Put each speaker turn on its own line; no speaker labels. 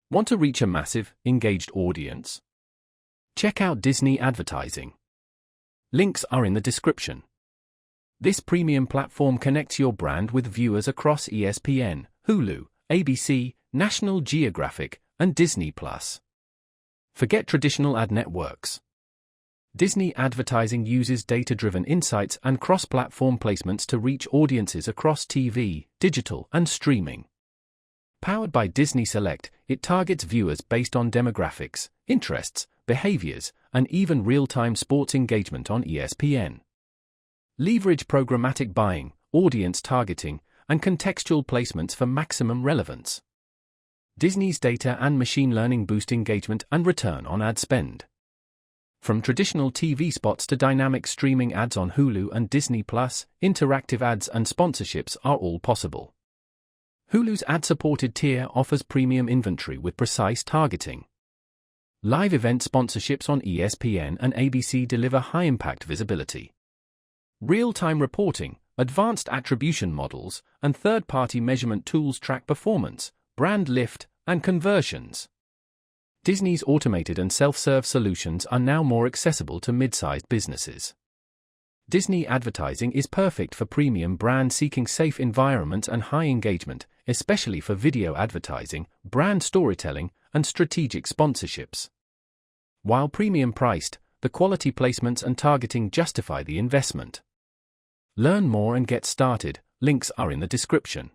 Want to reach a massive, engaged audience? Check out Disney Advertising. Links are in the description. This premium platform connects your brand with viewers across ESPN, Hulu, ABC, National Geographic, and Disney+. Forget traditional ad networks. Disney Advertising uses data-driven insights and cross-platform placements to reach audiences across TV, digital, and streaming. Powered by Disney Select, it targets viewers based on demographics, interests, behaviors, and even real-time sports engagement on ESPN. Leverage programmatic buying, audience targeting, and contextual placements for maximum relevance. Disney's data and machine learning boost engagement and return on ad spend. From traditional TV spots to dynamic streaming ads on Hulu and Disney+, interactive ads and sponsorships are all possible. Hulu's ad-supported tier offers premium inventory with precise targeting. Live event sponsorships on ESPN and ABC deliver high-impact visibility. Real-time reporting, advanced attribution models, and third-party measurement tools track performance, brand lift, and conversions. Disney's automated and self-serve solutions are now more accessible to mid-sized businesses. Disney Advertising is perfect for premium brands seeking safe environments and high engagement, especially for video advertising, brand storytelling, and strategic sponsorships. While premium priced, the quality placements and targeting justify the investment. Learn more and get started. Links are in the description.